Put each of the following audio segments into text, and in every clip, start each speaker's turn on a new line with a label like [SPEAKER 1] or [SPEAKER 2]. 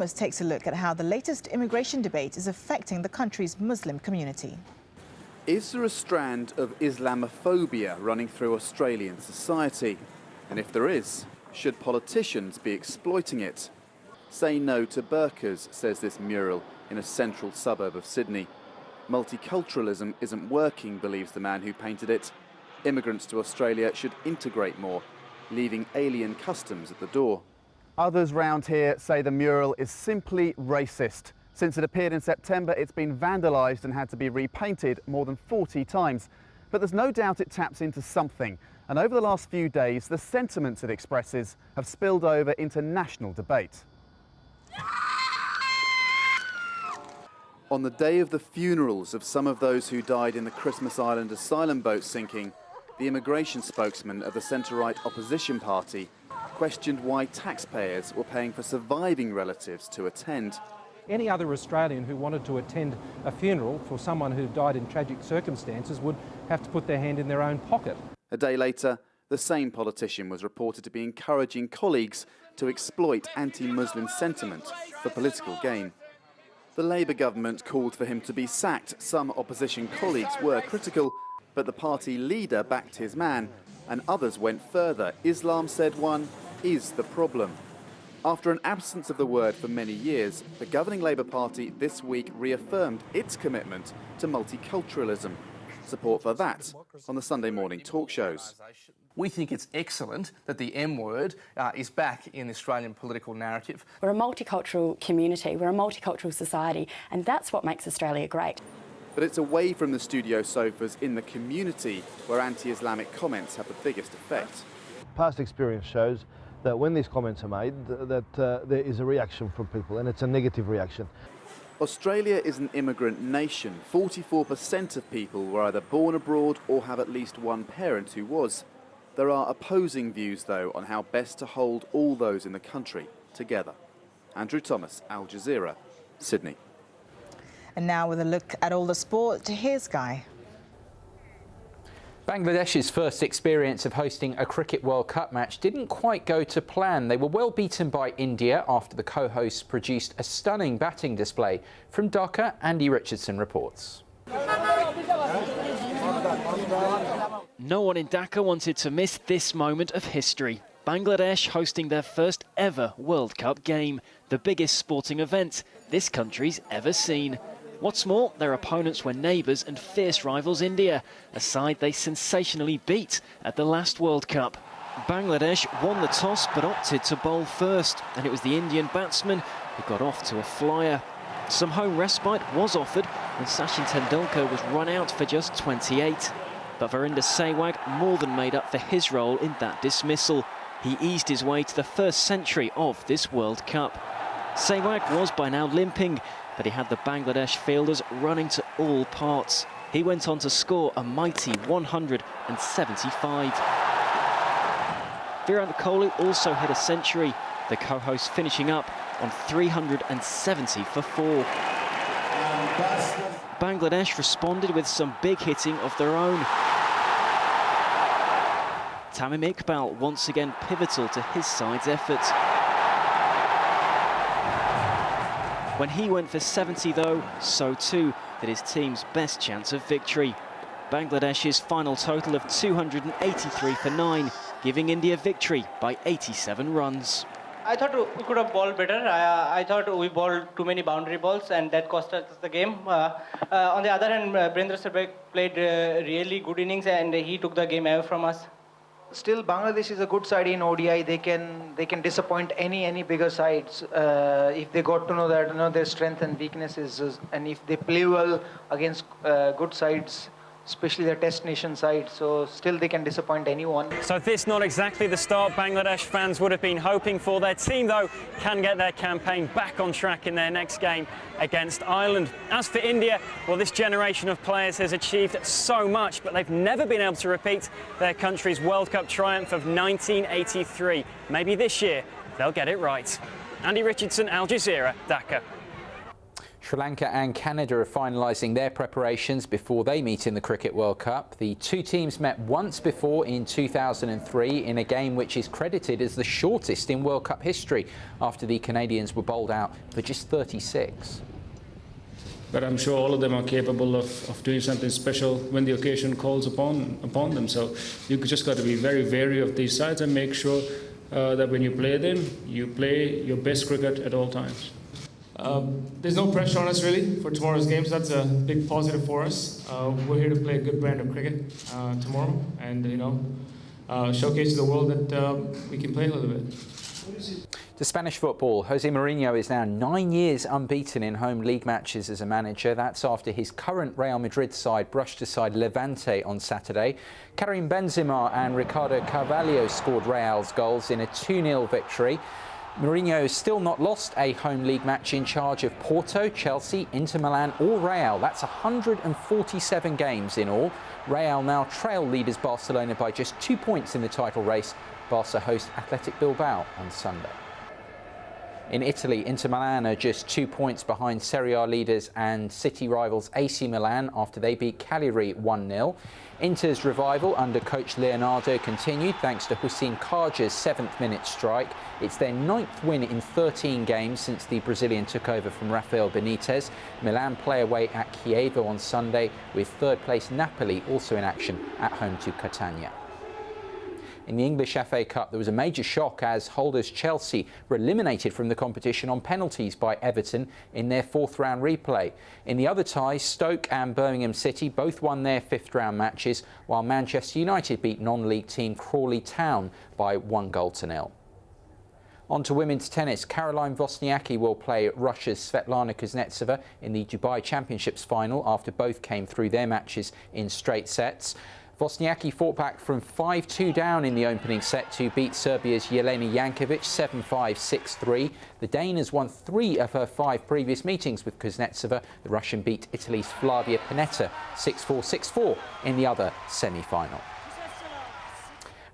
[SPEAKER 1] Thomas takes a look at how the latest immigration debate is affecting the country's Muslim community.
[SPEAKER 2] Is there a strand of Islamophobia running through Australian society? And if there is, should politicians be exploiting it? Say no to burqas, says this mural in a central suburb of Sydney. Multiculturalism isn't working, believes the man who painted it. Immigrants to Australia should integrate more, leaving alien customs at the door. Others round here say the mural is simply racist. Since it appeared in September, it's been vandalised and had to be repainted more than 40 times. But there's no doubt it taps into something. And over the last few days, the sentiments it expresses have spilled over into national debate. On the day of the funerals of some of those who died in the Christmas Island asylum boat sinking, the immigration spokesman of the centre-right opposition party questioned why taxpayers were paying for surviving relatives to attend.
[SPEAKER 3] Any other Australian who wanted to attend a funeral for someone who died in tragic circumstances would have to put their hand in their own pocket.
[SPEAKER 2] A day later, the same politician was reported to be encouraging colleagues to exploit anti-Muslim sentiment for political gain. The Labour government called for him to be sacked. Some opposition colleagues were critical, but the party leader backed his man, and others went further. Islam, said one, is the problem. After an absence of the word for many years, the governing Labour Party this week reaffirmed its commitment to multiculturalism. Support for that on the Sunday morning talk shows.
[SPEAKER 4] We think it's excellent that the M word is back in the Australian political narrative.
[SPEAKER 5] We're a multicultural community, we're a multicultural society, and that's what makes Australia great.
[SPEAKER 2] But it's away from the studio sofas in the community where anti-Islamic comments have the biggest effect.
[SPEAKER 6] Past experience shows that when these comments are made, that there is a reaction from people, and it's a negative reaction.
[SPEAKER 2] Australia is an immigrant nation. 44% of people were either born abroad or have at least one parent who was. There are opposing views, though, on how best to hold all those in the country together. Andrew Thomas, AlJazeera, Sydney.
[SPEAKER 1] And now with a look at all the sport, here's Guy.
[SPEAKER 7] Bangladesh's first experience of hosting a Cricket World Cup match didn't quite go to plan. They were well beaten by India after the co-hosts produced a stunning batting display. From Dhaka, Andy Richardson reports.
[SPEAKER 8] No one in Dhaka wanted to miss this moment of history. Bangladesh hosting their first ever World Cup game, the biggest sporting event this country's ever seen. What's more, their opponents were neighbours and fierce rivals India, a side they sensationally beat at the last World Cup. Bangladesh won the toss but opted to bowl first, and it was the Indian batsman who got off to a flyer. Some home respite was offered when Sachin Tendulkar was run out for just 28. But Virender Sehwag more than made up for his role in that dismissal. He eased his way to the first century of this World Cup. Sehwag was by now limping, but he had the Bangladesh fielders running to all parts. He went on to score a mighty 175. Virat Kohli also hit a century, the co-host finishing up on 370 for 4. Bangladesh responded with some big hitting of their own. Tamim Iqbal once again pivotal to his side's effort. When he went for 70 though, so too did his team's best chance of victory. Bangladesh's final total of 283 for 9, giving India victory by 87 runs.
[SPEAKER 9] I thought we could have bowled better. I thought we bowled too many boundary balls and that cost us the game. On the other hand, Virender Sehwag played really good innings and he took the game away from us.
[SPEAKER 10] Still, Bangladesh is a good side in ODI. They can disappoint any bigger sides if they got to know that their strength and weaknesses, and if they play well against good sides, especially the Test nation side. So still they can disappoint anyone.
[SPEAKER 11] So this not exactly the start Bangladesh fans would have been hoping for. Their team, though, can get their campaign back on track in their next game against Ireland. As for India, well, this generation of players has achieved so much, but they've never been able to repeat their country's World Cup triumph of 1983. Maybe this year they'll get it right. Andy Richardson, AlJazeera, Dhaka.
[SPEAKER 7] Sri Lanka and Canada are finalising their preparations before they meet in the Cricket World Cup. The two teams met once before in 2003 in a game which is credited as the shortest in World Cup history after the Canadians were bowled out for just 36.
[SPEAKER 12] But I'm sure all of them are capable of doing something special when the occasion calls upon them. So you just got to be very wary of these sides and make sure that when you play them, you play your best cricket at all times.
[SPEAKER 13] There's no pressure on us really for tomorrow's game, so that's a big positive for us. We're here to play a good brand of cricket tomorrow, and showcase to the world that we can play a little bit.
[SPEAKER 7] To Spanish football, Jose Mourinho is now 9 years unbeaten in home league matches as a manager. That's after his current Real Madrid side brushed aside Levante on Saturday. Karim Benzema and Ricardo Carvalho scored Real's goals in a 2-0 victory. Mourinho has still not lost a home league match in charge of Porto, Chelsea, Inter Milan or Real. That's 147 games in all. Real now trail leaders Barcelona by just 2 points in the title race. Barca host Athletic Bilbao on Sunday. In Italy, Inter Milan are just 2 points behind Serie A leaders and City rivals AC Milan after they beat Cagliari 1-0. Inter's revival under coach Leonardo continued thanks to Hussein Khaja's 7th-minute strike. It's their 9th win in 13 games since the Brazilian took over from Rafael Benitez. Milan play away at Chievo on Sunday, with third-place Napoli also in action at home to Catania. In the English FA Cup, there was a major shock as holders Chelsea were eliminated from the competition on penalties by Everton in their 4th-round replay. In the other ties, Stoke and Birmingham City both won their 5th-round matches, while Manchester United beat non-league team Crawley Town by 1-0. On to women's tennis. Caroline Wozniacki will play Russia's Svetlana Kuznetsova in the Dubai Championships final after both came through their matches in straight sets. Wozniacki fought back from 5-2 down in the opening set to beat Serbia's Jelena Jankovic 7-5, 6-3. The Dane has won 3 of her 5 previous meetings with Kuznetsova. The Russian beat Italy's Flavia Pennetta 6-4, 6-4 in the other semi-final.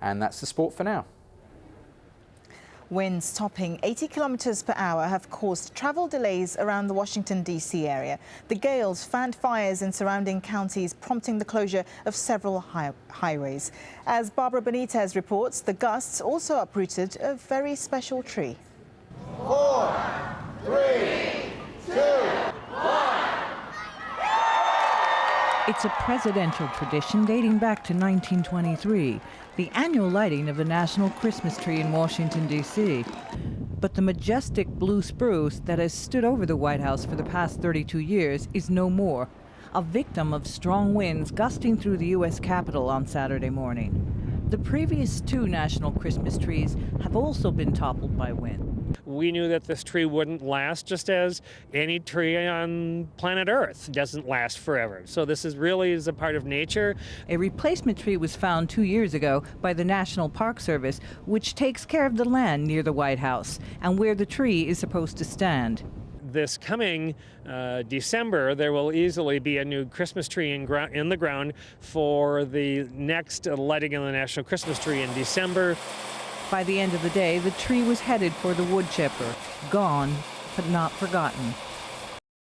[SPEAKER 7] And that's the sport for now.
[SPEAKER 1] Winds topping 80 kilometers per hour have caused travel delays around the Washington, D.C. area. The gales fanned fires in surrounding counties, prompting the closure of several highways. As Barbara Benitez reports, the gusts also uprooted a very special tree.
[SPEAKER 14] 4, 3, 2, 1.
[SPEAKER 15] It's a presidential tradition dating back to 1923, the annual lighting of the national Christmas tree in Washington, D.C. But the majestic blue spruce that has stood over the White House for the past 32 years is no more, a victim of strong winds gusting through the U.S. Capitol on Saturday morning. The previous 2 national Christmas trees have also been toppled by wind.
[SPEAKER 16] We knew that this tree wouldn't last, just as any tree on planet Earth doesn't last forever. So this really is a part of nature.
[SPEAKER 15] A replacement tree was found 2 years ago by the National Park Service, which takes care of the land near the White House and where the tree is supposed to stand.
[SPEAKER 16] This coming December, there will easily be a new Christmas tree in the ground for the next lighting of the National Christmas Tree in December.
[SPEAKER 15] By the end of the day, the tree was headed for the wood chipper, gone but not forgotten.